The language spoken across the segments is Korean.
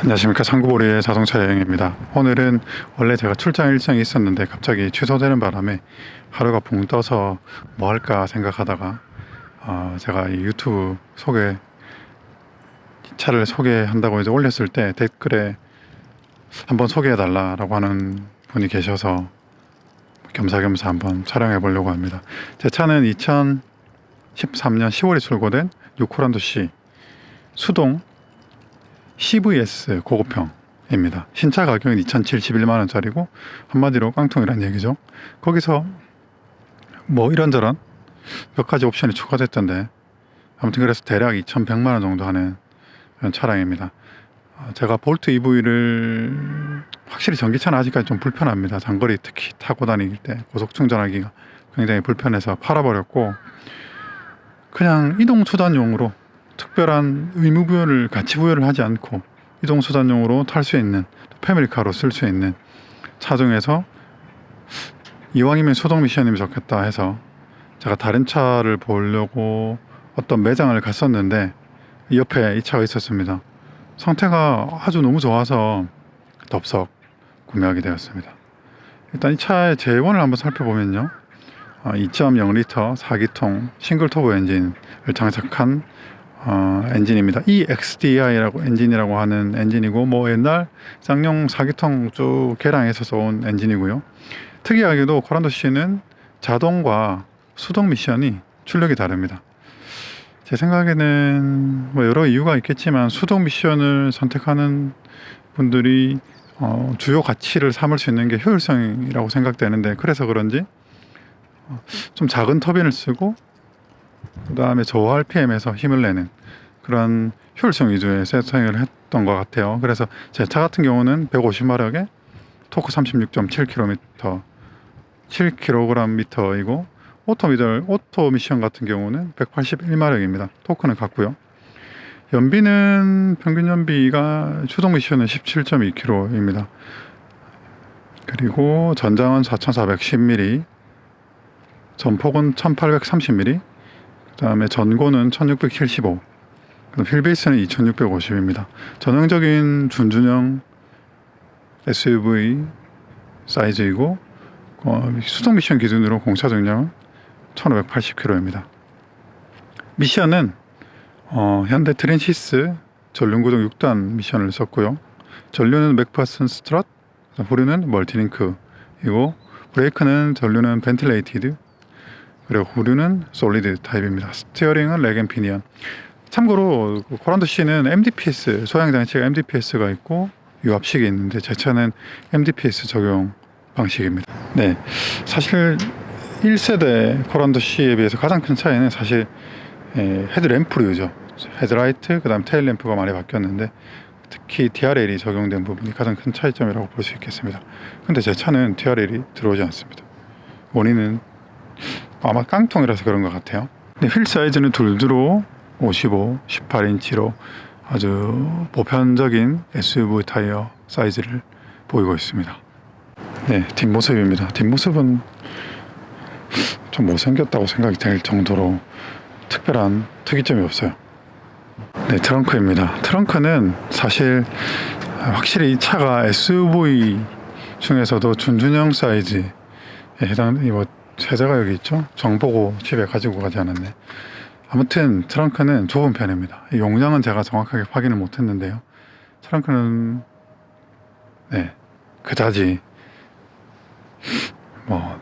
안녕하십니까. 상구보리의 자동차 여행입니다. 오늘은 원래 제가 출장 일정이 있었는데 갑자기 취소되는 바람에 하루가 붕 떠서 뭐 할까 생각하다가 제가 이 유튜브 차를 소개한다고 이제 올렸을 때 댓글에 한번 소개해 달라라고 하는 분이 계셔서 겸사겸사 한번 촬영해 보려고 합니다. 제 차는 2013년 10월에 출고된 뉴코란도 C 수동 CVS 고급형입니다. 신차 가격은 2,071만원짜리고 한마디로 깡통이란 얘기죠. 거기서 뭐 이런저런 몇 가지 옵션이 추가됐던데 아무튼 그래서 대략 2,100만원 정도 하는 그런 차량입니다. 제가 볼트 EV를 확실히 전기차는 아직까지 좀 불편합니다. 장거리 특히 타고 다닐 때 고속 충전하기가 굉장히 불편해서 팔아버렸고 그냥 이동수단용으로 특별한 의무부여를 같이 부여를 하지 않고 이동수단용으로 탈 수 있는 패밀리카로 쓸 수 있는 차 중에서 이왕이면 수동 미션이면 좋겠다 해서 제가 다른 차를 보려고 어떤 매장을 갔었는데 옆에 이 차가 있었습니다. 상태가 아주 너무 좋아서 덥석 구매하게 되었습니다. 일단 이 차의 제원을 한번 살펴보면요, 2.0L 4기통 싱글 터보 엔진을 장착한 엔진입니다. EXDI라고 엔진이라고 하는 엔진이고 뭐 옛날 쌍용 4기통 쭉 개량해서 온 엔진이고요. 특이하게도 코란도 C는 자동과 수동 미션이 출력이 다릅니다. 제 생각에는 뭐 여러 이유가 있겠지만 수동 미션을 선택하는 분들이 주요 가치를 삼을 수 있는 게 효율성이라고 생각되는데, 그래서 그런지 좀 작은 터빈을 쓰고 그 다음에 저하 RPM에서 힘을 내는 그런 효율성 위주의 세팅을 했던 것 같아요. 그래서 제 차 같은 경우는 150마력에 토크 7kgm이고 오토 미션 같은 경우는 181마력입니다. 토크는 같고요. 연비는 평균 연비가 수동 미션은 17.2km입니다. 그리고 전장은 4410mm, 전폭은 1830mm, 그 다음에 전고는 1675, 휠베이스는 2650입니다. 전형적인 준준형 SUV 사이즈이고 수동 미션 기준으로 공차 정량은 1580km입니다. 미션은 현대 트랜시스 전륜구동 6단 미션을 썼고요. 전륜은 맥퍼슨 스트럿, 후륜은 멀티링크이고 브레이크는 전륜은 벤틸레이티드, 그리고 후륜은 솔리드 타입입니다. 스티어링은 렉앤피니언. 참고로 코란도 C는 MDPS 소양 장치가 MDPS가 있고 유압식이 있는데 제 차는 MDPS 적용 방식입니다. 네, 사실 1세대 코란도 C에 비해서 가장 큰 차이는 사실 헤드램프류죠. 헤드라이트, 그 다음 테일램프가 많이 바뀌었는데 특히 TRL이 적용된 부분이 가장 큰 차이점이라고 볼 수 있겠습니다. 근데 제 차는 TRL이 들어오지 않습니다. 원인은 아마 깡통이라서 그런 것 같아요. 네, 휠 사이즈는 둘두로 55, 18인치로 아주 보편적인 SUV 타이어 사이즈를 보이고 있습니다. 네, 뒷모습입니다. 뒷모습은 좀 못생겼다고 생각이 될 정도로 특별한 특이점이 없어요. 네, 트렁크입니다. 트렁크는 사실 확실히 이 차가 SUV 중에서도 준준형 사이즈에 세제가 여기 있죠? 정보고 집에 가지고 가지 않았네. 아무튼 트렁크는 좁은 편입니다. 용량은 제가 정확하게 확인을 못했는데요. 트렁크는 그다지 뭐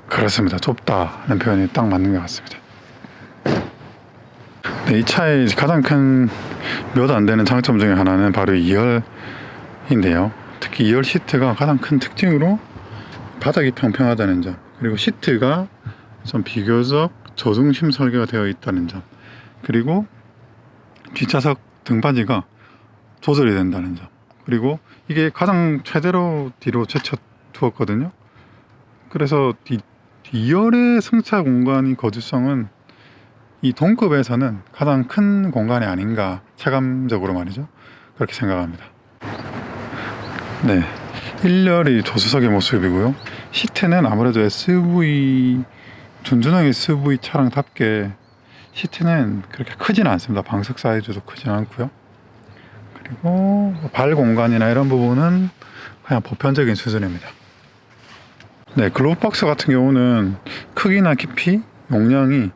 그렇습니다. 좁다는 표현이 딱 맞는 것 같습니다. 네, 이 차의 가장 큰 몇 안 되는 장점 중에 하나는 바로 2열인데요. 특히 2열 시트가 가장 큰 특징으로 바닥이 평평하다는 점, 그리고 시트가 좀 비교적 저중심 설계가 되어 있다는 점, 그리고 뒷좌석 등받이가 조절이 된다는 점, 그리고 이게 가장 최대로 뒤로 제쳐 두었거든요. 그래서 2열의 승차 공간이 거주성은 이 동급에서는 가장 큰 공간이 아닌가, 체감적으로 말이죠. 그렇게 생각합니다. 네, 1열이 조수석의 모습이고요. 시트는 아무래도 준준형 SUV 차량답게 시트는 그렇게 크지는 않습니다. 방석 사이즈도 크지는 않고요. 그리고 발 공간이나 이런 부분은 그냥 보편적인 수준입니다. 네, 글로브박스 같은 경우는 크기나 깊이, 용량이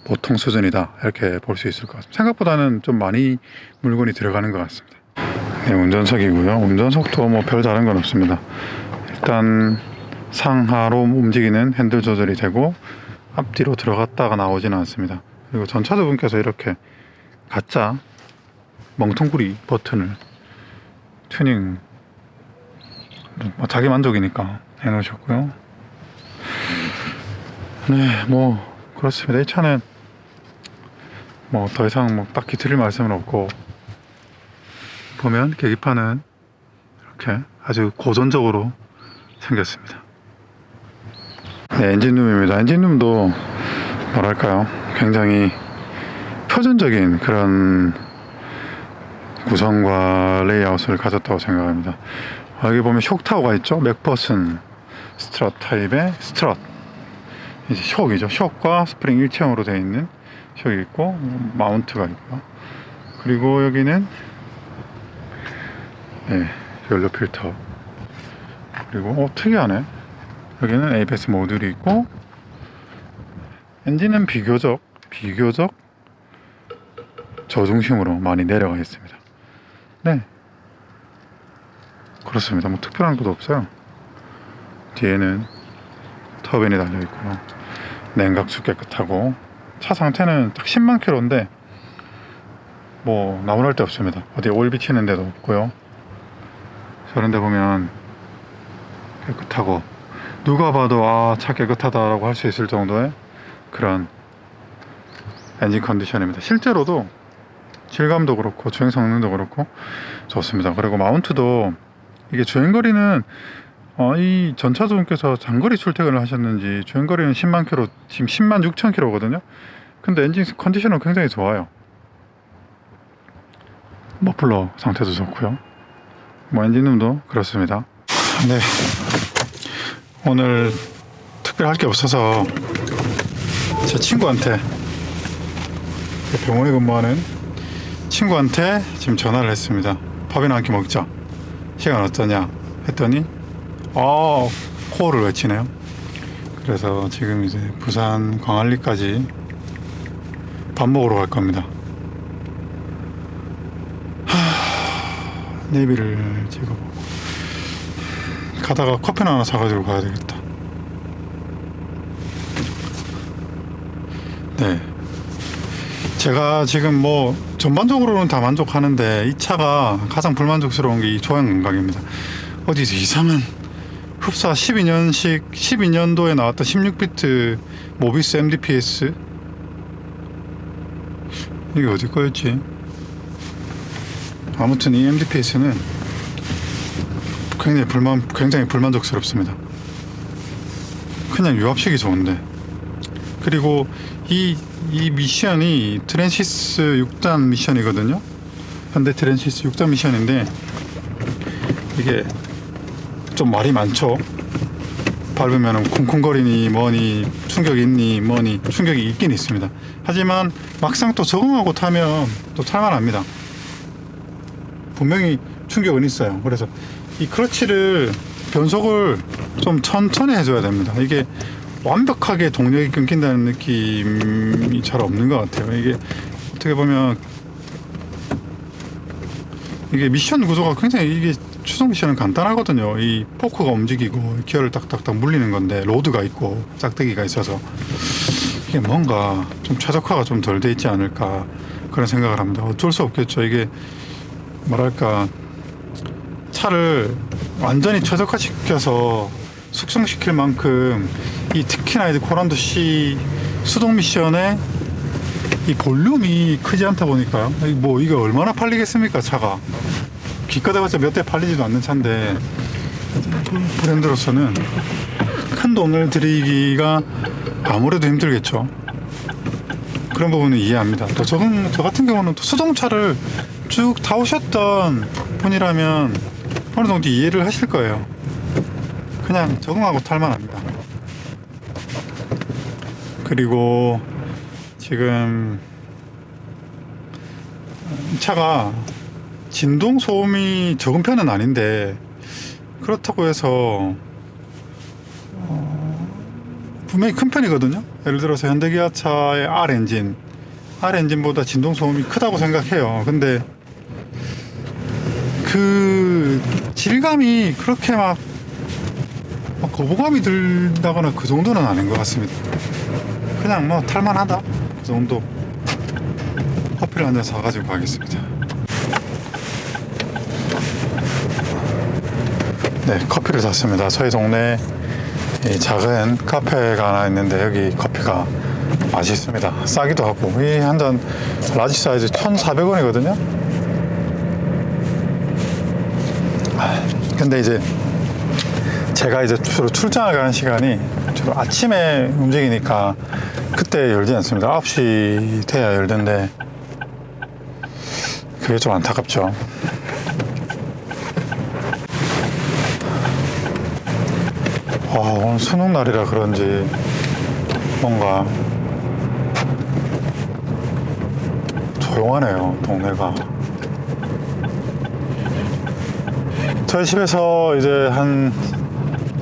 보통 수준이다 이렇게 볼 수 있을 것 같습니다. 생각보다는 좀 많이 물건이 들어가는 것 같습니다. 네, 운전석이고요. 운전석도 뭐 별 다른 건 없습니다. 일단 상하로 움직이는 핸들 조절이 되고 앞뒤로 들어갔다가 나오지는 않습니다. 그리고 전차주분께서 이렇게 가짜 멍텅구리 버튼을 튜닝 자기 만족이니까 해놓으셨고요. 네, 뭐 그렇습니다. 이 차는 뭐 더 이상 뭐 딱히 드릴 말씀은 없고, 보면 계기판은 이렇게 아주 고전적으로 생겼습니다. 네, 엔진룸입니다. 엔진룸도 뭐랄까요, 굉장히 표준적인 그런 구성과 레이아웃을 가졌다고 생각합니다. 여기 보면 쇽타워가 있죠. 맥퍼슨 스트럿 타입의 스트럿, 이제 쇽이죠. 쇽과 스프링 일체형으로 되어 있는 쇽이 있고, 마운트가 있고요. 그리고 여기는 네, 연료 필터. 그리고 특이하네. 여기는 ABS 모듈이 있고, 엔진은 비교적 저중심으로 많이 내려가 있습니다. 네, 그렇습니다. 뭐 특별한 것도 없어요. 뒤에는 터빈이 달려 있고요. 냉각수 깨끗하고, 차 상태는 딱 10만 킬로인데 뭐 나무랄 데 없습니다. 어디 오일 비치는 데도 없고요. 저런 데 보면 깨끗하고, 누가 봐도 아, 차 깨끗하다라고 할 수 있을 정도의 그런 엔진 컨디션입니다. 실제로도 질감도 그렇고 주행 성능도 그렇고 좋습니다. 그리고 마운트도, 이게 주행거리는 이 전차주분께서 장거리 출퇴근을 하셨는지 주행거리는 10만 킬로, 지금 10만 6천 킬로거든요. 근데 엔진 컨디션은 굉장히 좋아요. 머플러 상태도 좋고요. 뭐 엔진룸도 그렇습니다. 네, 오늘 특별히 할 게 없어서 제 친구한테, 병원에 근무하는 친구한테 지금 전화를 했습니다. 밥이나 한 끼 먹자, 시간 어떠냐 했더니 코어를 외치네요. 그래서 지금 이제 부산 광안리까지 밥 먹으러 갈 겁니다. 내비를 찍어보고 가다가 커피나 하나 사가지고 가야 되겠다. 네, 제가 지금 뭐 전반적으로는 다 만족하는데 이 차가 가장 불만족스러운 게 이 조향 감각입니다. 어디서 이상한 흡사 12년도에 나왔던 16비트 모비스 MDPS, 이게 어디 거였지? 아무튼 이 MDPS는 굉장히 불만족스럽습니다. 그냥 유압식이 좋은데, 그리고 이 미션이 트랜시스 6단 미션이거든요. 현대 트랜시스 6단 미션인데 이게 좀 말이 많죠. 밟으면 쿵쿵거리니 뭐니, 충격이 있니 뭐니, 충격이 있긴 있습니다. 하지만 막상 또 적응하고 타면 또 탈만합니다. 분명히 충격은 있어요. 그래서 이 클러치를, 변속을 좀 천천히 해줘야 됩니다. 이게 완벽하게 동력이 끊긴다는 느낌이 잘 없는 것 같아요. 이게 어떻게 보면 이게 미션 구조가 굉장히, 이게 추종 미션은 간단하거든요. 이 포크가 움직이고 기어를 딱딱딱 물리는 건데 로드가 있고 짝대기가 있어서 이게 뭔가 좀 최적화가 좀 덜 돼 있지 않을까, 그런 생각을 합니다. 어쩔 수 없겠죠. 이게 뭐랄까, 차를 완전히 최적화시켜서 숙성시킬 만큼 이 특히나 이 고란도 C 수동 미션의 이 볼륨이 크지 않다 보니까요. 뭐 이게 얼마나 팔리겠습니까? 차가 기껏해봤자 몇 대 팔리지도 않는 차인데, 브랜드로서는 큰 돈을 들이기가 아무래도 힘들겠죠. 그런 부분은 이해합니다. 또 저 같은 경우는 또 수동차를 쭉 타오셨던 분이라면 어느 정도 이해를 하실 거예요. 그냥 적응하고 탈만합니다. 그리고 지금 차가 진동 소음이 적은 편은 아닌데, 그렇다고 해서 분명히 큰 편이거든요. 예를 들어서 현대기아차의 R 엔진보다 진동 소음이 크다고 생각해요. 근데 그 질감이 그렇게 막 거부감이 들다거나 그 정도는 아닌 것 같습니다. 그냥 뭐 탈만하다 그 정도. 커피를 한 잔 사가지고 가겠습니다. 네, 커피를 샀습니다. 저희 동네에 이 작은 카페가 하나 있는데 여기 커피가 맛있습니다. 싸기도 하고, 이 한 잔 라지 사이즈 1,400원이거든요. 근데 이제 제가 이제 주로 출장을 가는 시간이 주로 아침에 움직이니까 그때 열지 않습니다. 9시 돼야 열던데 그게 좀 안타깝죠. 오늘 수능 날이라 그런지 뭔가 조용하네요, 동네가. 저희 집에서 이제 한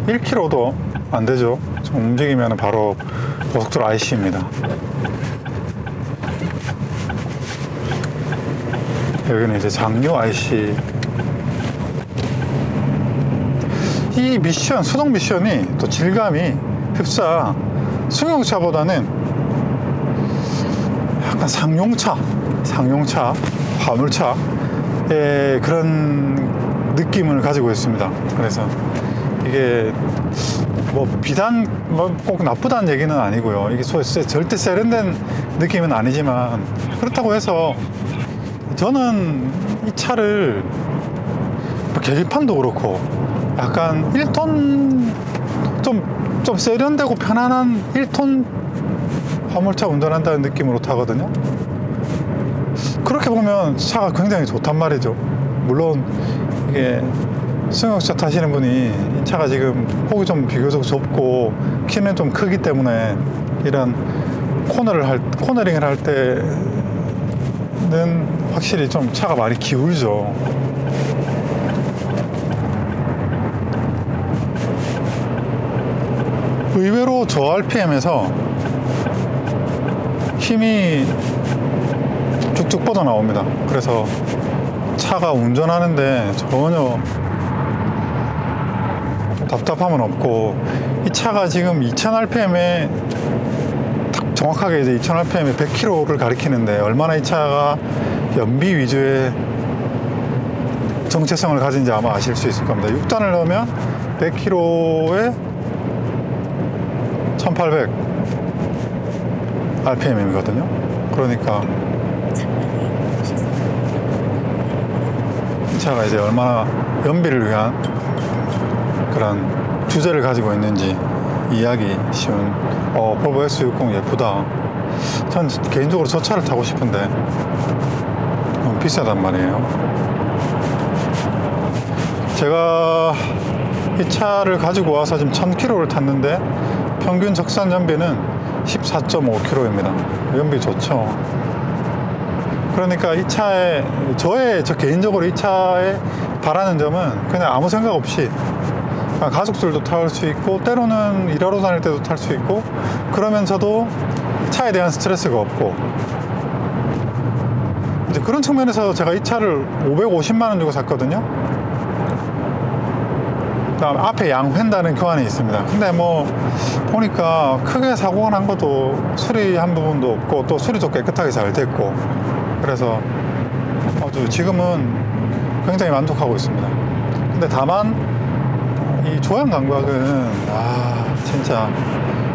1km도 안 되죠. 좀 움직이면 바로 고속도로 IC입니다. 여기는 이제 장류 IC. 이 미션, 수동 미션이 또 질감이 흡사 승용차보다는 약간 상용차, 화물차의 그런 느낌을 가지고 있습니다. 그래서 이게 뭐 비단 뭐 꼭 나쁘다는 얘기는 아니고요. 이게 절대 세련된 느낌은 아니지만, 그렇다고 해서 저는 이 차를 뭐 계기판도 그렇고 약간 1톤 좀 세련되고 편안한 1톤 화물차 운전한다는 느낌으로 타거든요. 그렇게 보면 차가 굉장히 좋단 말이죠. 물론 이게 승용차 타시는 분이 이 차가 지금 폭이 좀 비교적 좁고 키는 좀 크기 때문에 이런 코너링을 할 때는 확실히 좀 차가 많이 기울죠. 의외로 저 RPM에서 힘이 쭉쭉 뻗어 나옵니다. 그래서 차가 운전하는데 전혀 답답함은 없고, 이 차가 지금 2000rpm에 딱 정확하게 이제 2000rpm에 100km를 가리키는데, 얼마나 이 차가 연비 위주의 정체성을 가진지 아마 아실 수 있을 겁니다. 6단을 넣으면 100km에 1800 rpm이거든요. 그러니까 이 차가 이제 얼마나 연비를 위한 그런 주제를 가지고 있는지 이해하기 쉬운. 볼보 S60 예쁘다. 전 개인적으로 저 차를 타고 싶은데 너무 비싸단 말이에요. 제가 이 차를 가지고 와서 지금 1000km를 탔는데 평균 적산 연비는 14.5km입니다. 연비 좋죠. 그러니까 이 차에 저 개인적으로 이 차에 바라는 점은 그냥 아무 생각 없이 가족들도 탈 수 있고, 때로는 일하러 다닐 때도 탈 수 있고, 그러면서도 차에 대한 스트레스가 없고, 이제 그런 측면에서 제가 이 차를 550만 원 주고 샀거든요. 그다음 앞에 양휀다는 교환이 있습니다. 근데 뭐 보니까 크게 사고가 난 것도 수리한 부분도 없고, 또 수리도 깨끗하게 잘 됐고, 그래서 아주 지금은 굉장히 만족하고 있습니다. 근데 다만 이 조향 감각은 진짜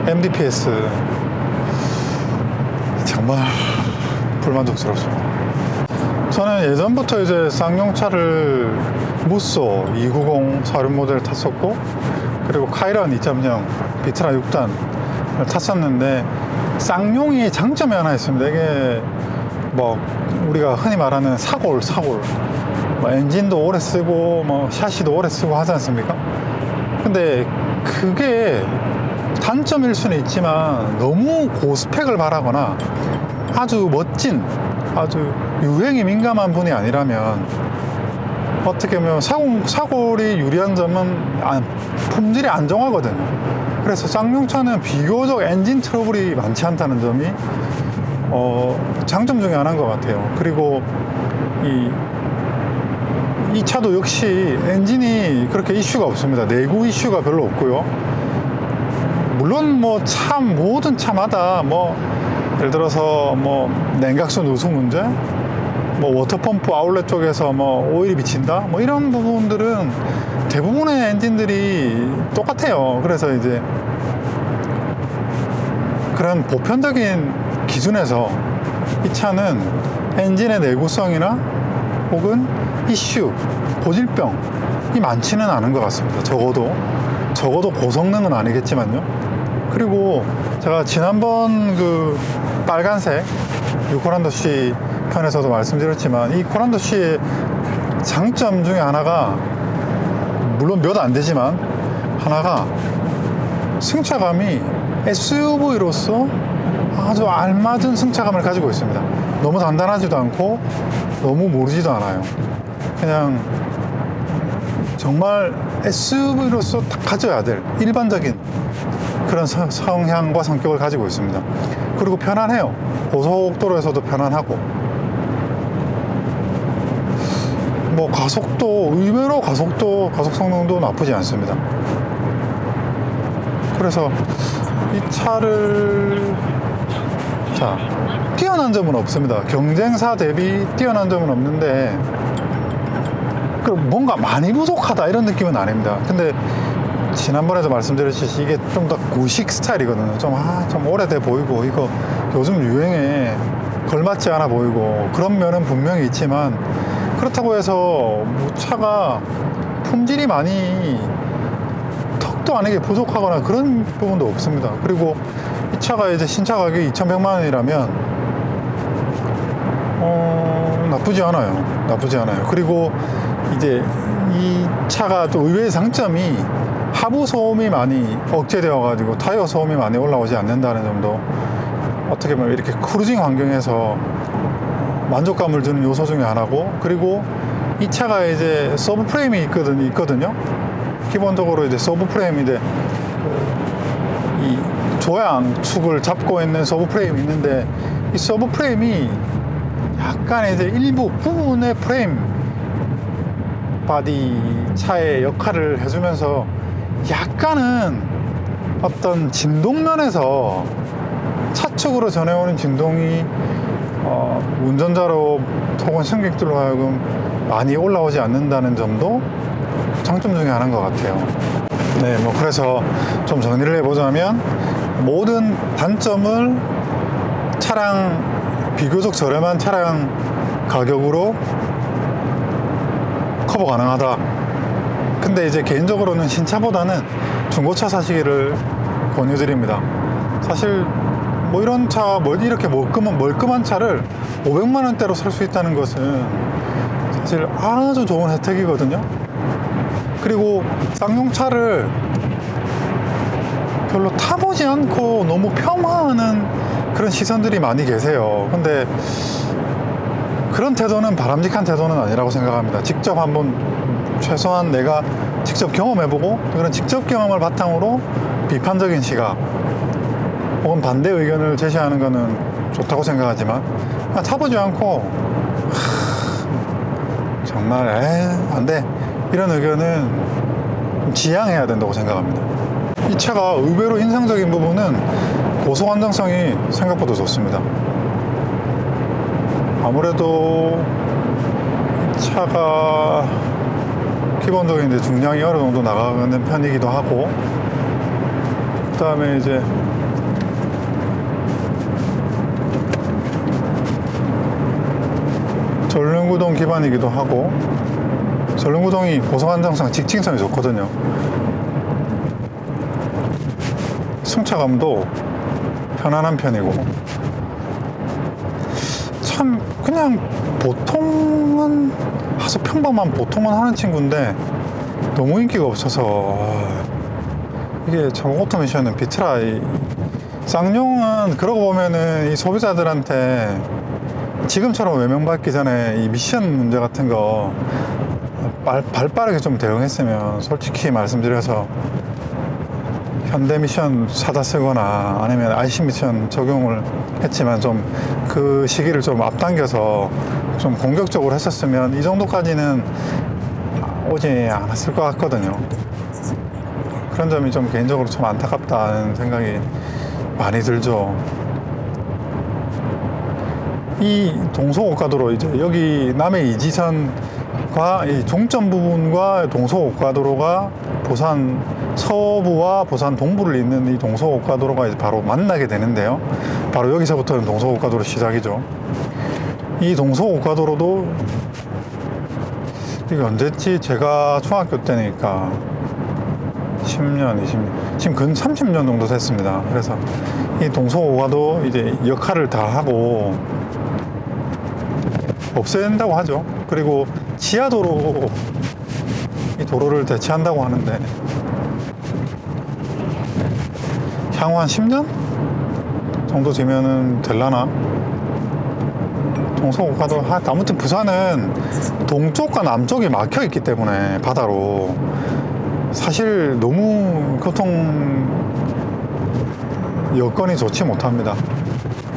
MDPS 정말 불만족스럽습니다. 저는 예전부터 이제 쌍용차를 무쏘 290 사륜 모델 탔었고, 그리고 카이런 2.0 비트라 6단을 탔었는데, 쌍용이 장점이 하나 있습니다. 이게 뭐 우리가 흔히 말하는 사골 뭐 엔진도 오래 쓰고 뭐 샤시도 오래 쓰고 하지 않습니까? 근데 그게 단점일 수는 있지만, 너무 고스펙을 바라거나 아주 멋진, 아주 유행에 민감한 분이 아니라면 어떻게 보면 사골이 유리한 점은 품질이 안정하거든요. 그래서 쌍용차는 비교적 엔진 트러블이 많지 않다는 점이 장점 중에 하나인 것 같아요. 그리고 이 차도 역시 엔진이 그렇게 이슈가 없습니다. 내구 이슈가 별로 없고요. 물론 뭐 모든 차마다 뭐 예를 들어서 뭐 냉각수 누수 문제, 뭐 워터펌프 아울렛 쪽에서 뭐 오일이 비친다, 뭐 이런 부분들은 대부분의 엔진들이 똑같아요. 그래서 이제 그런 보편적인 기준에서 이 차는 엔진의 내구성이나 혹은 이슈, 고질병이 많지는 않은 것 같습니다. 적어도 고성능은 아니겠지만요. 그리고 제가 지난번 그 빨간색 코란도 C 편에서도 말씀드렸지만, 이 코란도 C의 장점 중에 하나가, 물론 몇 안 되지만 하나가 승차감이 SUV로서 아주 알맞은 승차감을 가지고 있습니다. 너무 단단하지도 않고 너무 모르지도 않아요. 그냥 정말 SUV로서 딱 가져야 될 일반적인 그런 성향과 성격을 가지고 있습니다. 그리고 편안해요. 고속도로에서도 편안하고, 뭐 의외로 가속 성능도 나쁘지 않습니다. 그래서 이 차를 뛰어난 점은 없습니다. 경쟁사 대비 뛰어난 점은 없는데 뭔가 많이 부족하다 이런 느낌은 아닙니다. 근데 지난번에도 말씀드렸듯이 이게 좀 더 구식 스타일이거든요. 좀 오래돼 보이고, 이거 요즘 유행에 걸맞지 않아 보이고, 그런 면은 분명히 있지만, 그렇다고 해서 차가 품질이 많이 턱도 아니게 부족하거나 그런 부분도 없습니다. 그리고 이 차가 이제 신차 가격이 2,100만 원이라면 나쁘지 않아요. 그리고 이제 이 차가 또 의외의 장점이 하부 소음이 많이 억제되어 가지고 타이어 소음이 많이 올라오지 않는다는 점도 어떻게 보면 이렇게 크루징 환경에서 만족감을 주는 요소 중에 하나고, 그리고 이 차가 이제 서브 프레임이 있거든요. 기본적으로 이제 서브 프레임인데, 이 조향축을 잡고 있는 서브 프레임이 있는데, 이 서브 프레임이 약간 이제 일부 부분의 프레임 바디 차의 역할을 해주면서 약간은 어떤 진동면에서 차축으로 전해오는 진동이 운전자로 혹은 승객들로 하여금 많이 올라오지 않는다는 점도 장점 중에 하나인 것 같아요. 네, 뭐 그래서 좀 정리를 해보자면, 모든 단점을 비교적 저렴한 차량 가격으로 커버 가능하다. 근데 이제 개인적으로는 신차보다는 중고차 사시기를 권유드립니다. 사실 뭐 이런 차, 이렇게 멀끔한 차를 500만 원대로 살 수 있다는 것은 사실 아주 좋은 혜택이거든요. 그리고 쌍용차를 별로 타보지 않고 너무 폄하하는 그런 시선들이 많이 계세요. 근데 그런 태도는 바람직한 태도는 아니라고 생각합니다. 직접 한번 최소한 내가 직접 경험해보고, 그런 직접 경험을 바탕으로 비판적인 시각 혹은 반대 의견을 제시하는 거는 좋다고 생각하지만, 타보지 않고 정말 안돼 이런 의견은 지양해야 된다고 생각합니다. 이 차가 의외로 인상적인 부분은 고속 안정성이 생각보다 좋습니다. 아무래도 이 차가 기본적인 이제 중량이 어느 정도 나가는 편이기도 하고, 그 다음에 이제 전륜구동 기반이기도 하고, 전륜구동이 고속 안정성, 직진성이 좋거든요. 승차감도 편안한 편이고, 참 그냥 보통은 하는 친구인데 너무 인기가 없어서, 이게 참 오토미션은 비트라. 쌍용은 그러고 보면은 이 소비자들한테 지금처럼 외면받기 전에 이 미션 문제 같은 거 발빠르게 좀 대응했으면 솔직히 말씀드려서 현대 미션 사다 쓰거나 아니면 IC 미션 적용을 했지만 좀 그 시기를 좀 앞당겨서 좀 공격적으로 했었으면 이 정도까지는 오지 않았을 것 같거든요. 그런 점이 좀 개인적으로 좀 안타깝다는 생각이 많이 들죠. 이 동서고가도로 이제 여기 남해 이지선과 이 종점 부분과 동서고가도로가 부산 서부와 부산 동부를 잇는 이 동서고가도로가 이제 바로 만나게 되는데요. 바로 여기서부터는 동서고가도로 시작이죠. 이 동서고가도로도 이게 언제지? 제가 중학교 때니까 10년, 20년, 지금 근 30년 정도 됐습니다. 그래서 이 동서고가도 이제 역할을 다 하고 없애야 된다고 하죠. 그리고 지하도로 이 도로를 대체한다고 하는데 향후 한 10년 정도 되면은 될라나? 동서고가도 아무튼 부산은 동쪽과 남쪽이 막혀 있기 때문에 바다로 사실 너무 교통 여건이 좋지 못합니다.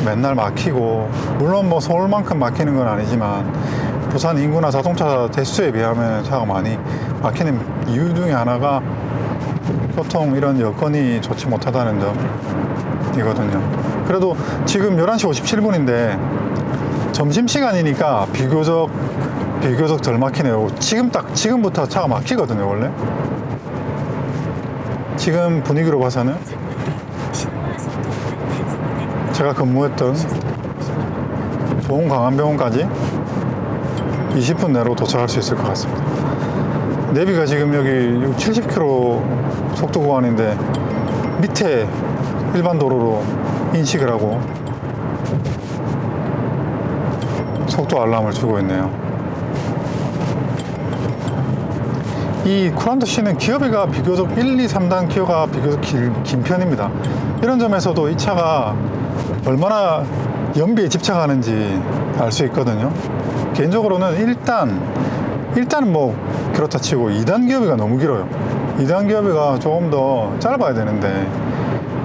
맨날 막히고, 물론 뭐 서울만큼 막히는 건 아니지만 부산 인구나 자동차 대수에 비하면 차가 많이 막히는 이유 중에 하나가 교통 이런 여건이 좋지 못하다는 점이거든요. 그래도 지금 11시 57분인데 점심시간이니까 비교적 덜 막히네요. 지금부터 차가 막히거든요, 원래. 지금 분위기로 봐서는 제가 근무했던 좋은 강안병원까지 20분 내로 도착할 수 있을 것 같습니다. 내비가 지금 여기 70km 속도 구간인데 밑에 일반 도로로 인식을 하고 속도 알람을 주고 있네요. 이 쿠란도시는 기어비가 비교적 1, 2, 3단 기어가 비교적 긴 편입니다. 이런 점에서도 이 차가 얼마나 연비에 집착하는지 알 수 있거든요. 개인적으로는 일단은 뭐 그렇다 치고 2단 기어비가 너무 길어요. 2단 기어비가 조금 더 짧아야 되는데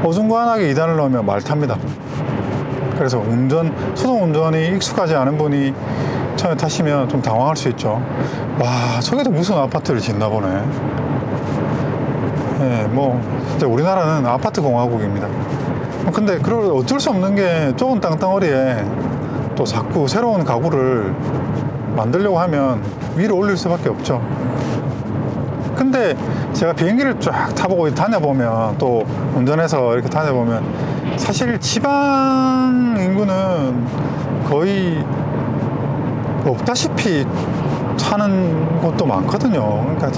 어중간하게 2단을 넣으면 말탑니다. 그래서 수동 운전이 익숙하지 않은 분이 처음에 타시면 좀 당황할 수 있죠. 와, 저기도 무슨 아파트를 짓나 보네. 예, 뭐 진짜 우리나라는 아파트 공화국입니다. 근데 그걸 어쩔 수 없는 게 좁은 땅덩어리에 또 자꾸 새로운 가구를 만들려고 하면 위로 올릴 수밖에 없죠. 근데 제가 비행기를 쫙 타보고 다녀보면, 또 운전해서 이렇게 다녀보면 사실 지방 인구는 거의 없다시피 사는 곳도 많거든요. 그러니까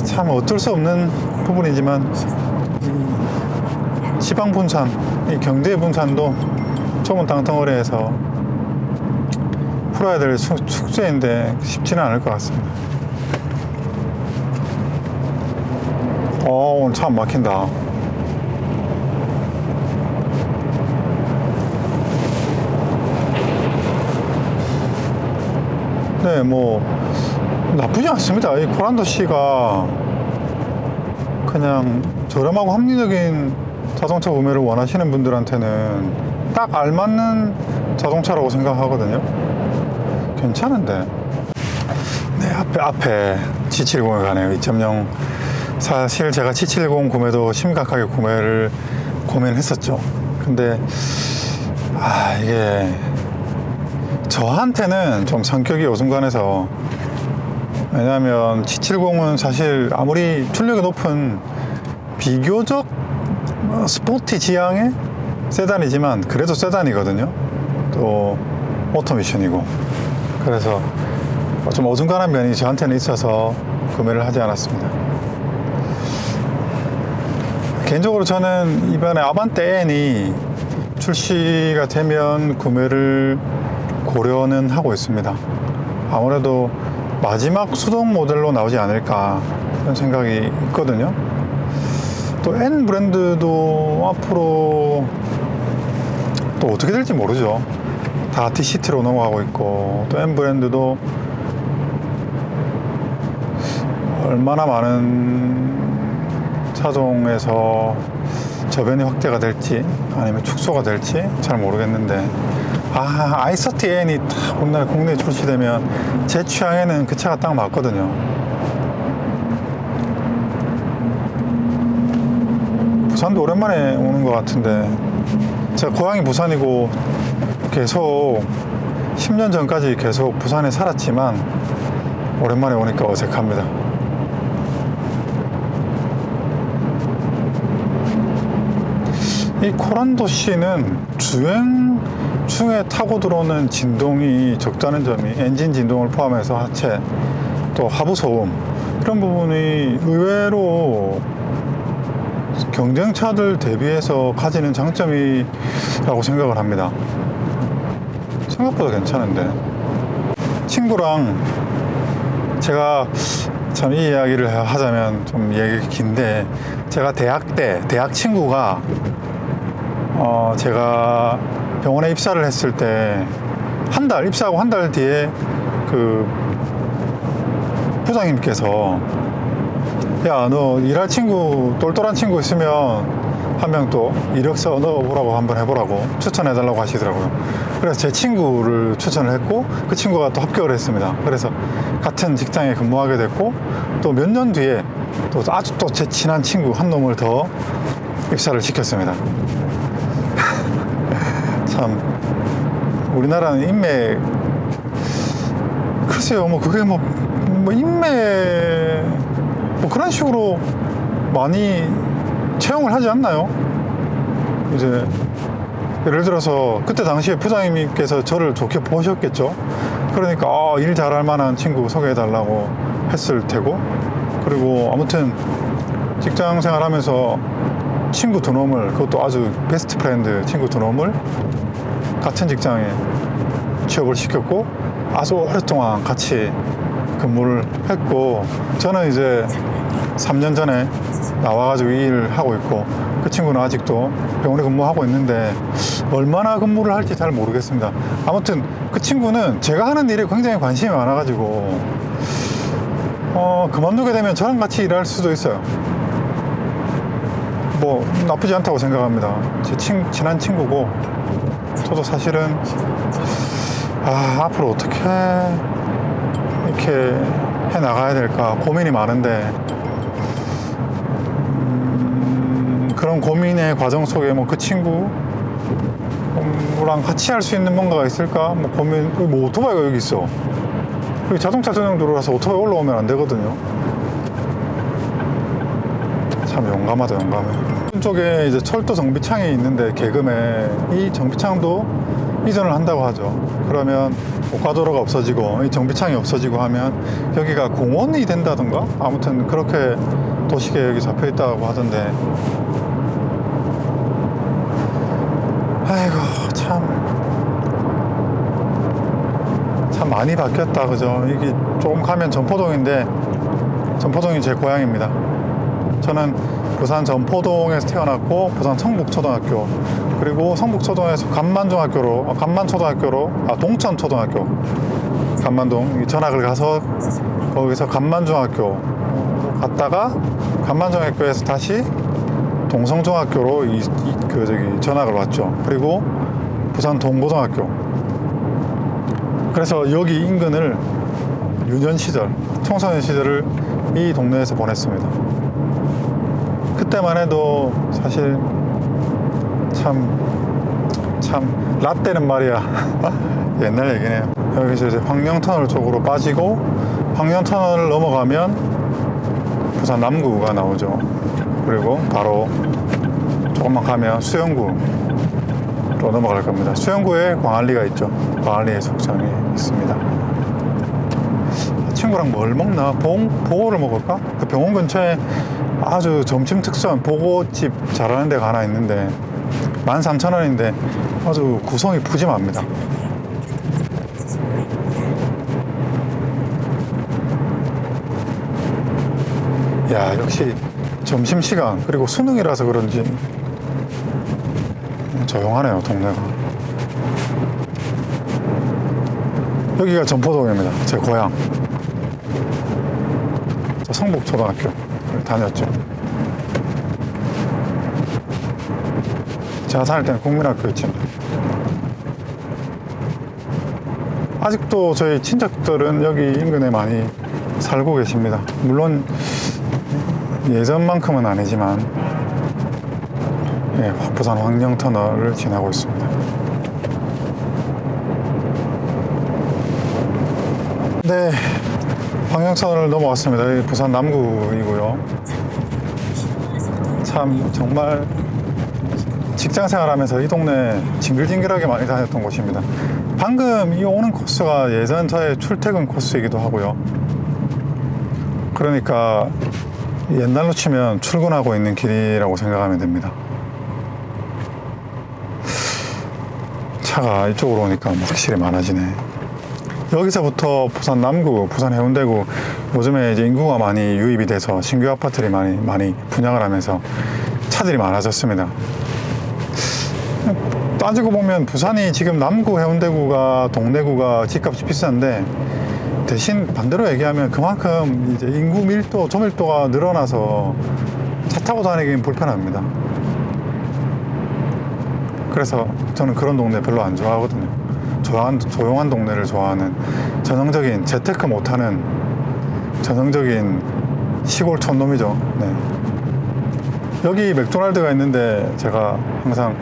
참 어쩔 수 없는 부분이지만 지방 분산, 이 경제 분산도 좁은 땅덩어리에서 풀어야 될 숙제인데 쉽지는 않을 것 같습니다. 오늘 참 막힌다. 네, 뭐 나쁘지 않습니다. 이 코란도시가 그냥 저렴하고 합리적인 자동차 구매를 원하시는 분들한테는 딱 알맞는 자동차라고 생각하거든요. 괜찮은데. 네, 앞에 G70에 가네요. 2.0. 사실 제가 G70 구매도 심각하게 고민을 했었죠. 근데 이게 저한테는 좀 성격이 어중간해서, 왜냐하면 G70은 사실 아무리 출력이 높은 비교적 스포티 지향의 세단이지만 그래도 세단이거든요. 또 오토미션이고, 그래서 좀 어중간한 면이 저한테는 있어서 구매를 하지 않았습니다. 개인적으로 저는 이번에 아반떼 N이 출시가 되면 구매를 고려는 하고 있습니다. 아무래도 마지막 수동 모델로 나오지 않을까 그런 생각이 있거든요. 또 N 브랜드도 앞으로 또 어떻게 될지 모르죠. 다 DCT로 넘어가고 있고, 또 N 브랜드도 얼마나 많은 차종에서 저변이 확대가 될지 아니면 축소가 될지 잘 모르겠는데, i30N이 딱 오늘 국내에 출시되면 제 취향에는 그 차가 딱 맞거든요. 부산도 오랜만에 오는 것 같은데, 제가 고향이 부산이고 계속 10년 전까지 계속 부산에 살았지만 오랜만에 오니까 어색합니다. 이 코란도시는 주행 중에 타고 들어오는 진동이 적다는 점이, 엔진 진동을 포함해서 하체 또 하부 소음, 이런 부분이 의외로 경쟁차들 대비해서 가지는 장점이라고 생각을 합니다. 생각보다 괜찮은데, 친구랑 제가 참 이 이야기를 하자면 좀 얘기 긴데, 제가 대학 친구가 제가 병원에 입사를 했을 때 입사하고 한 달 뒤에 그 부장님께서, 야, 너 일할 친구, 똘똘한 친구 있으면 한 명 또 이력서 넣어보라고, 한번 해보라고 추천해달라고 하시더라고요. 그래서 제 친구를 추천을 했고, 그 친구가 또 합격을 했습니다. 그래서 같은 직장에 근무하게 됐고, 또 몇 년 뒤에 또 아주 또 제 친한 친구 한 놈을 더 입사를 시켰습니다. 참, 우리나라는 인맥, 글쎄요, 뭐 그게 뭐 인맥 뭐 그런 식으로 많이 채용을 하지 않나요? 이제 예를 들어서 그때 당시에 부장님께서 저를 좋게 보셨겠죠. 그러니까 일 잘할 만한 친구 소개해 달라고 했을 테고, 그리고 아무튼 직장 생활하면서 친구 두 놈을, 그것도 아주 베스트 프렌드 친구 두 놈을 같은 직장에 취업을 시켰고, 아주 오랫동안 같이 근무를 했고, 저는 이제 3년 전에 나와가지고 이 일을 하고 있고, 그 친구는 아직도 병원에 근무하고 있는데 얼마나 근무를 할지 잘 모르겠습니다. 아무튼 그 친구는 제가 하는 일에 굉장히 관심이 많아가지고 그만두게 되면 저랑 같이 일할 수도 있어요. 뭐 나쁘지 않다고 생각합니다. 제 친한 친구고, 저도 사실은 앞으로 어떻게 이렇게 해 나가야 될까 고민이 많은데, 그런 고민의 과정 속에 뭐 그 친구랑 같이 할 수 있는 뭔가가 있을까 뭐 고민. 뭐 오토바이가 여기 있어. 여기 자동차 전용 도로라서 오토바이 올라오면 안 되거든요. 참 용감하다, 용감해. 이쪽에 이제 철도 정비창이 있는데, 개금에 이 정비창도 이전을 한다고 하죠. 그러면 고가도로가 없어지고 이 정비창이 없어지고 하면 여기가 공원이 된다던가, 아무튼 그렇게 도시계획이 잡혀 있다고 하던데, 아이고 참 많이 바뀌었다, 그죠? 이게 조금 가면 전포동인데, 전포동이 제 고향입니다. 저는 부산 전포동에서 태어났고, 부산 성북초등학교, 그리고 성북초등에서 동천초등학교, 간만동 전학을 가서 거기서 간만중학교 갔다가 간만중학교에서 다시 동성중학교로 전학을 왔죠. 그리고 부산 동고등학교. 그래서 여기 인근을 유년 시절, 청소년 시절을 이 동네에서 보냈습니다. 그때만 해도 사실 참 라떼는 말이야 옛날 얘기네요. 여기서 이제 황령터널 쪽으로 빠지고, 황령터널을 넘어가면 부산 남구가 나오죠. 그리고 바로 조금만 가면 수영구로 넘어갈 겁니다. 수영구에 광안리가 있죠. 광안리 해수욕장이 있습니다. 친구랑 뭘 먹나? 보고를 먹을까? 그 병원 근처에 아주 점심 특선 보고집 잘하는 데가 하나 있는데 13,000원인데 아주 구성이 푸짐합니다. 야, 역시 점심시간, 그리고 수능이라서 그런지 조용하네요, 동네가. 여기가 전포동입니다, 제 고향. 성북초등학교를 다녔죠. 제가 다닐 때는 국민학교였지만 아직도 저희 친척들은 여기 인근에 많이 살고 계십니다. 물론 예전만큼은 아니지만 예, 부산 황령터널을 지나고 있습니다. 네, 황령터널을 넘어왔습니다. 여기 부산 남구이고요. 참 정말 직장 생활하면서 이 동네 징글징글하게 많이 다녔던 곳입니다. 방금 이 오는 코스가 예전 저의 출퇴근 코스이기도 하고요. 그러니까 옛날로 치면 출근하고 있는 길이라고 생각하면 됩니다. 차가 이쪽으로 오니까 확실히 많아지네. 여기서부터 부산 남구, 부산 해운대구, 요즘에 이제 인구가 많이 유입이 돼서 신규 아파트들이 많이 분양을 하면서 차들이 많아졌습니다. 따지고 보면 부산이 지금 남구, 해운대구가, 동래구가 집값이 비싼데, 대신 반대로 얘기하면 그만큼 이제 인구 밀도, 조밀도가 늘어나서 차 타고 다니긴 불편합니다. 그래서 저는 그런 동네 별로 안 좋아하거든요. 조용한 동네를 좋아하는, 전형적인 재테크 못하는 전형적인 시골 촌놈이죠. 네. 여기 맥도날드가 있는데 제가 항상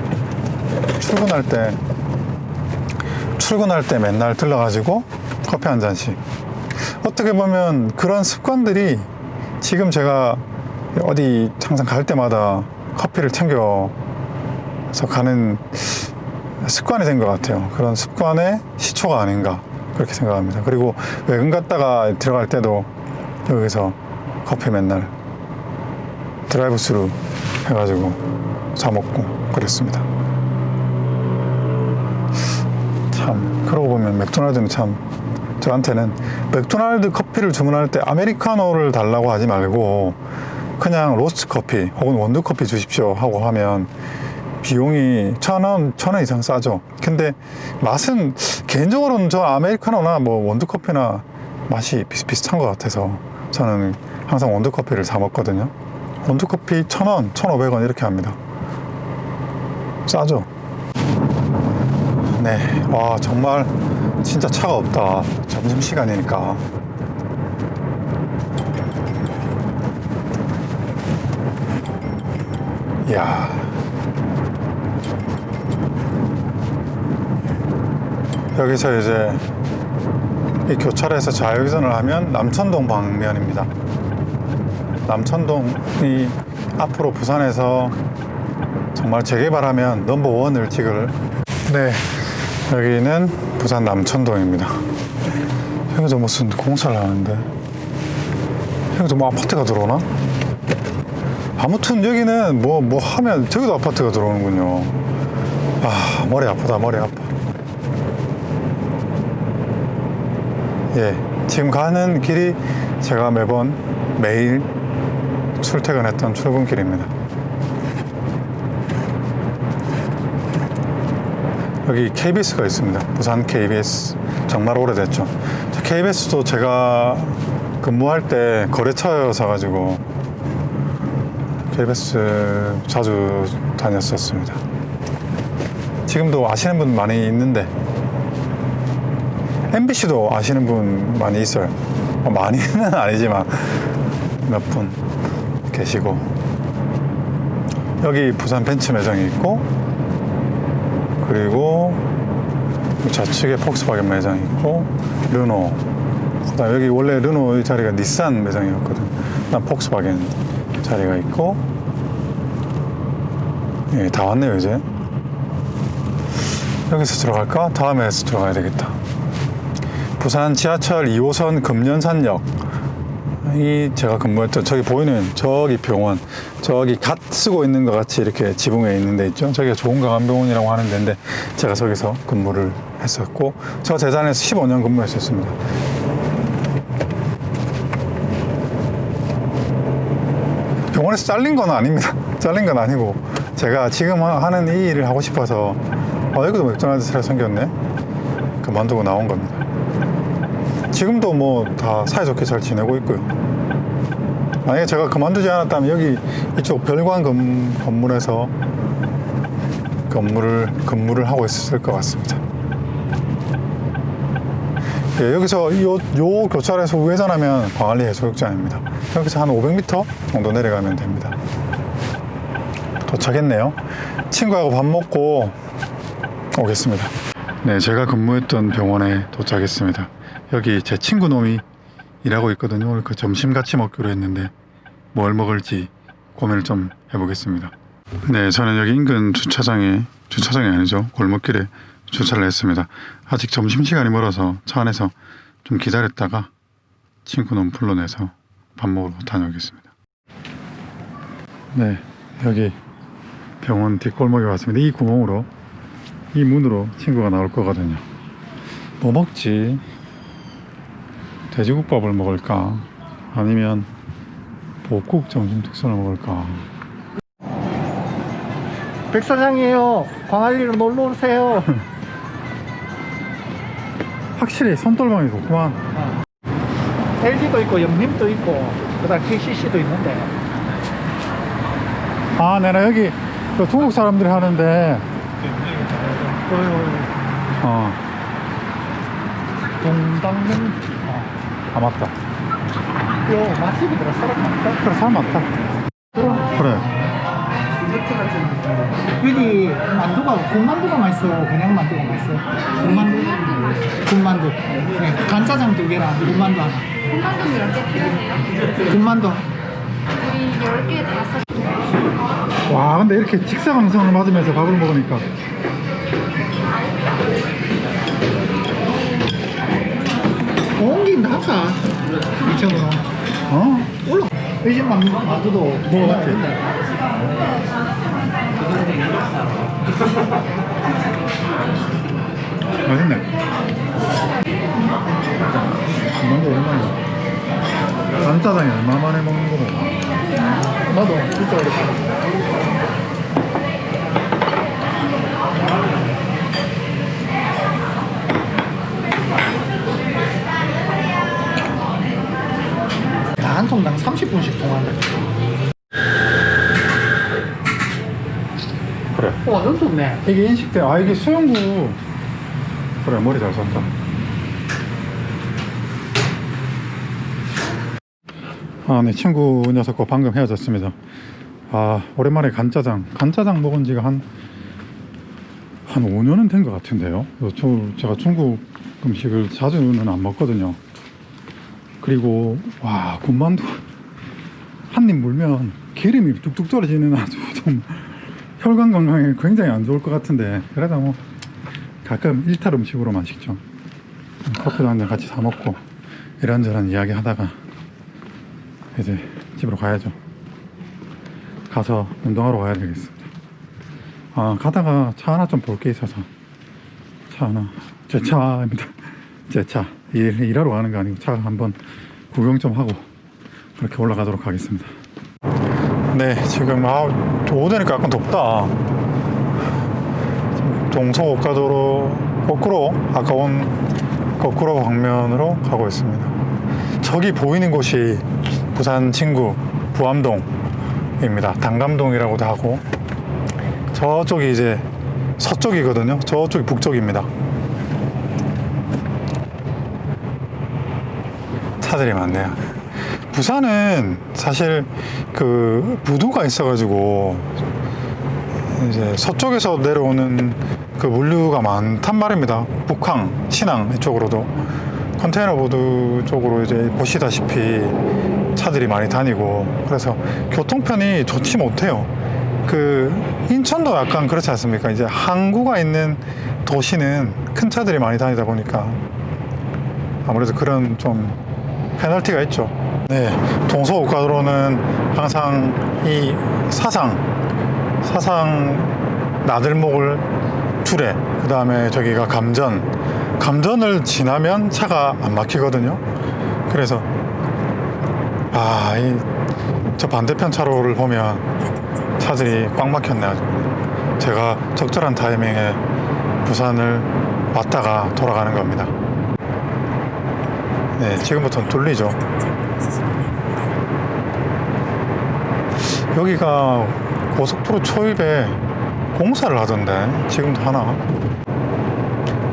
출근할 때 맨날 들러가지고 커피 한 잔씩, 어떻게 보면 그런 습관들이 지금 제가 어디 항상 갈 때마다 커피를 챙겨서 가는 습관이 된 것 같아요. 그런 습관의 시초가 아닌가 그렇게 생각합니다. 그리고 외근 갔다가 들어갈 때도 여기서 커피 맨날 드라이브 스루 해가지고 사 먹고 그랬습니다. 참, 그러고 보면 맥도날드는 참, 저한테는 맥도날드 커피를 주문할 때 아메리카노를 달라고 하지 말고 그냥 로스트 커피 혹은 원두 커피 주십시오 하고 하면 비용이 1,000원 이상 싸죠. 근데 맛은 개인적으로는 저 아메리카노나 뭐 원두 커피나 맛이 비슷비슷한 것 같아서 저는 항상 원두 커피를 사 먹거든요. 원두 커피 1,000원, 1,500원 이렇게 합니다. 싸죠. 네, 와 정말 진짜 차가 없다. 점심시간이니까. 이야, 여기서 이제 이 교차로에서 좌회전을 하면 남천동 방면입니다. 남천동이 앞으로 부산에서 정말 재개발하면 넘버원을 찍을, 네, 여기는 부산 남천동입니다. 여기서 무슨 공사를 하는데, 여기서 뭐 아파트가 들어오나? 아무튼 여기는 뭐 하면 저기도 아파트가 들어오는군요. 아, 머리 아프다, 머리 아파. 예, 지금 가는 길이 제가 매일 출퇴근했던 출근길입니다. 여기 KBS가 있습니다. 부산 KBS. 정말 오래됐죠. KBS도 제가 근무할 때 거래처여서 가지고 KBS 자주 다녔었습니다. 지금도 아시는 분 많이 있는데, MBC도 아시는 분 많이 있어요. 많이는 아니지만 몇 분 계시고, 여기 부산 벤츠 매장이 있고, 그리고 좌측에 폭스바겐 매장이 있고, 르노, 그다음 여기 원래 르노 자리가 닛산 매장이었거든. 그다음 폭스바겐 자리가 있고, 예, 다 왔네요. 이제 여기서 들어갈까? 다음에서 들어가야 되겠다. 부산 지하철 2호선 금년산역, 이 제가 근무했던 저기 보이는 저기 병원, 저기 갓 쓰고 있는 것 같이 이렇게 지붕에 있는 데 있죠. 저기가 좋은강암병원이라고 하는 데인데 제가 저기서 근무를 했었고, 저 재단에서 15년 근무했었습니다. 병원에서 잘린 건 아닙니다. 잘린 건 아니고 제가 지금 하는 이 일을 하고 싶어서, 여기도 맥도날드 새로 생겼네, 그만두고 나온 겁니다. 지금도 뭐 다 사이좋게 잘 지내고 있고요. 만약에 제가 그만두지 않았다면 여기 이쪽 별관 건물에서 근무를 하고 있을 것 같습니다. 예, 여기서 요 교차로에서 우회전하면 광안리 해수욕장입니다. 여기서 한 500m 정도 내려가면 됩니다. 도착했네요. 친구하고 밥 먹고 오겠습니다. 네, 제가 근무했던 병원에 도착했습니다. 여기 제 친구 놈이 일하고 있거든요. 오늘 그 점심 같이 먹기로 했는데 뭘 먹을지 고민을 좀 해보겠습니다. 네, 저는 여기 인근 주차장이 아니죠, 골목길에 주차를 했습니다. 아직 점심시간이 멀어서 차 안에서 좀 기다렸다가 친구 놈 불러내서 밥 먹으러 다녀오겠습니다. 네, 여기 병원 뒷골목에 왔습니다. 이 구멍으로, 이 문으로 친구가 나올 거거든요. 뭐 먹지? 돼지국밥을 먹을까? 아니면 복국 점심 특선을 먹을까? 백 사장이에요. 광안리로 놀러 오세요. 확실히 손떨방이 좋구만. LG도 있고 영림도 있고 그다음 KCC도 있는데. 아, 내가 여기 그 중국 사람들이 하는데 동당면. 아, 맞다. 요 맛집이더라. 사람 많다. 그래, 사람 많다. 그래. 여기 만두가 군만두가 맛있어. 그냥 만두가 맛있어. 군만두. 네, 간짜장 2개랑 군만두 하나. 군만두 10개 필요해요? 군만두. 우리 10개 다 와, 근데 이렇게 직사광선을 맞으면서 밥을 먹으니까 옮긴다 할까? 2,000원. 어? 올라. 이 집 만두도 먹어봤지? 맛있네. 뭔가 오랜만이야. 간짜장이 얼마 만에 먹는 거고. 나도 진짜 오랜만에. 한 통당 30분씩 통한다. 그래. 완전 좋네. 이게 인식대, 아, 이게 수영구. 그래, 머리 잘 썼다. 아, 네, 친구 녀석과 방금 헤어졌습니다. 아, 오랜만에 간짜장 먹은 지가 한 5년은 된 것 같은데요. 제가 중국 음식을 자주는 안 먹거든요. 그리고, 와, 군만두. 한 입 물면 기름이 뚝뚝 떨어지는 아주 좀 혈관 건강에 굉장히 안 좋을 것 같은데, 그래도 뭐 가끔 일탈 음식으로만 식죠. 커피도 한 잔 같이 사 먹고 이런저런 이야기 하다가 이제 집으로 가야죠. 가서 운동하러 가야 되겠습니다. 아, 가다가 차 하나 좀 볼 게 있어서, 차 하나, 제 차입니다. 제 차. 일하러 가는 거 아니고 차 한번 구경 좀 하고 그렇게 올라가도록 하겠습니다. 네, 지금 오후되니까 약간 덥다. 동서고가도로 거꾸로, 아까 온 거꾸로 방면으로 가고 있습니다. 저기 보이는 곳이 부산 친구 부암동입니다. 당감동이라고도 하고, 저쪽이 이제 서쪽이거든요. 저쪽이 북쪽입니다. 차들이 많네요. 부산은 사실 그 부두가 있어가지고 이제 서쪽에서 내려오는 그 물류가 많단 말입니다. 북항, 신항 이쪽으로도 컨테이너 보드 쪽으로 이제 보시다시피 차들이 많이 다니고, 그래서 교통편이 좋지 못해요. 그 인천도 약간 그렇지 않습니까? 이제 항구가 있는 도시는 큰 차들이 많이 다니다 보니까 아무래도 그런 좀 페널티가 있죠. 네, 동서고가도로는 항상 이 사상 나들목을 주례, 그 다음에 저기가 감전을 지나면 차가 안 막히거든요. 그래서 저 반대편 차로를 보면 차들이 꽉 막혔네 아주. 제가 적절한 타이밍에 부산을 왔다가 돌아가는 겁니다. 네, 지금부터는 둘리죠. 여기가 고속도로 초입에 공사를 하던데 지금도 하나.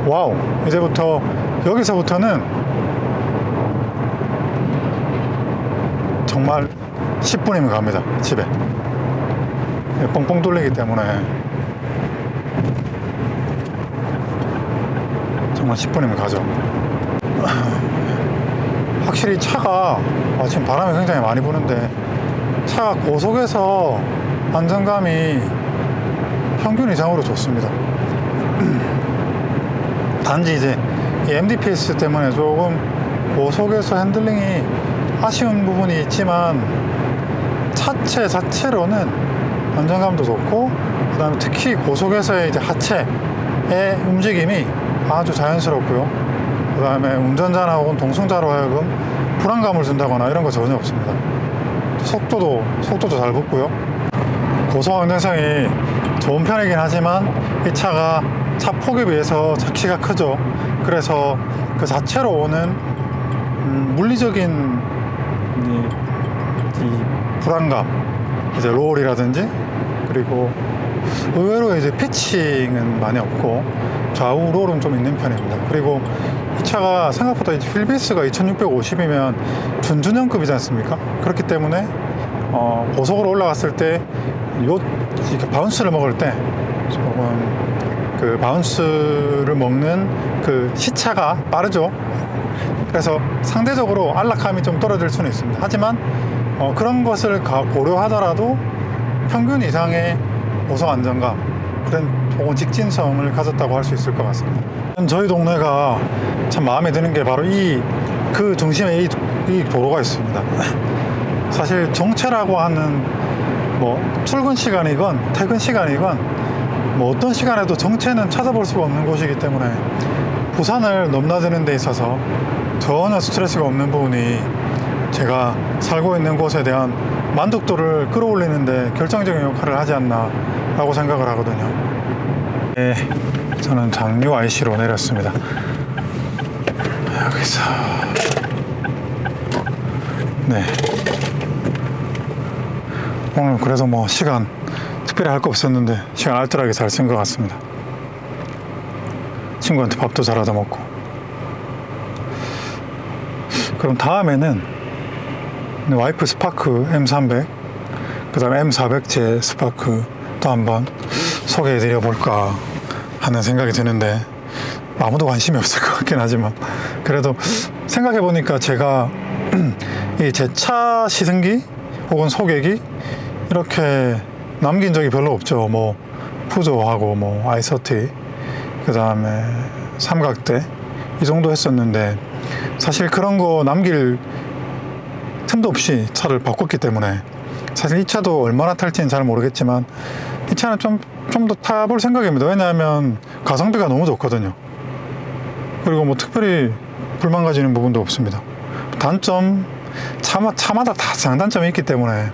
와우, 이제부터 여기서부터는 정말 10분이면 갑니다. 집에. 뻥뻥 뚫리기 때문에 정말 10분이면 가죠. 확실히 차가 지금 바람이 굉장히 많이 부는데 차가 고속에서 안정감이 평균 이상으로 좋습니다. 단지 이제 이 MDPS 때문에 조금 고속에서 핸들링이 아쉬운 부분이 있지만 차체 자체로는 안정감도 좋고, 그 다음에 특히 고속에서의 이제 하체의 움직임이 아주 자연스럽고요. 그 다음에 운전자나 혹은 동승자로 하여금 불안감을 준다거나 이런 거 전혀 없습니다. 속도도 잘 붙고요. 고속 안정성이 좋은 편이긴 하지만 이 차가 차 폭에 비해서 차키가 크죠. 그래서 그 자체로 오는 물리적인 이 불안감, 이제 롤이라든지, 그리고 의외로 이제 피칭은 많이 없고 좌우 롤은 좀 있는 편입니다. 그리고 이 차가 생각보다 이제 휠베이스가 2650이면 준준형급이지 않습니까? 그렇기 때문에 고속으로 올라갔을 때 이렇게 바운스를 먹을 때 조금 그 바운스를 먹는 그 시차가 빠르죠. 그래서 상대적으로 안락함이 좀 떨어질 수는 있습니다. 하지만 그런 것을 고려하더라도 평균 이상의 고속 안정감, 그런 혹은 직진성을 가졌다고 할 수 있을 것 같습니다. 저희 동네가 참 마음에 드는 게 바로 그 중심에 이 도로가 있습니다. 사실 정체라고 하는 뭐 출근 시간이건 퇴근 시간이건 뭐 어떤 시간에도 정체는 찾아볼 수가 없는 곳이기 때문에 부산을 넘나드는 데 있어서 전혀 스트레스가 없는 부분이 제가 살고 있는 곳에 대한 만족도를 끌어올리는데 결정적인 역할을 하지 않나 라고 생각을 하거든요. 네, 저는 장류 IC로 내렸습니다. 여기서 네, 오늘 그래도 뭐 시간 특별히 할 거 없었는데 시간 알뜰하게 잘 쓴 것 같습니다. 친구한테 밥도 잘 얻어먹고. 그럼 다음에는 와이프 스파크 M300, 그 다음에 M400제 스파크 또 한번 소개해 드려 볼까 하는 생각이 드는데 아무도 관심이 없을 것 같긴 하지만, 그래도 생각해 보니까 제가 이 제 차 시승기 혹은 소개기 이렇게 남긴 적이 별로 없죠. 뭐 푸조하고 뭐 i30, 그 다음에 삼각대 이 정도 했었는데, 사실 그런 거 남길 틈도 없이 차를 바꿨기 때문에 사실 이 차도 얼마나 탈지는 잘 모르겠지만 이 차는 좀 더 타볼 생각입니다. 왜냐하면 가성비가 너무 좋거든요. 그리고 뭐 특별히 불만 가지는 부분도 없습니다. 단점, 차마다 다 장단점이 있기 때문에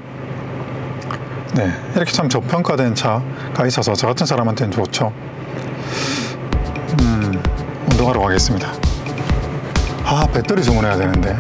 네, 이렇게 참 저평가된 차가 있어서 저 같은 사람한테는 좋죠. 운동하러 가겠습니다. 배터리 주문해야 되는데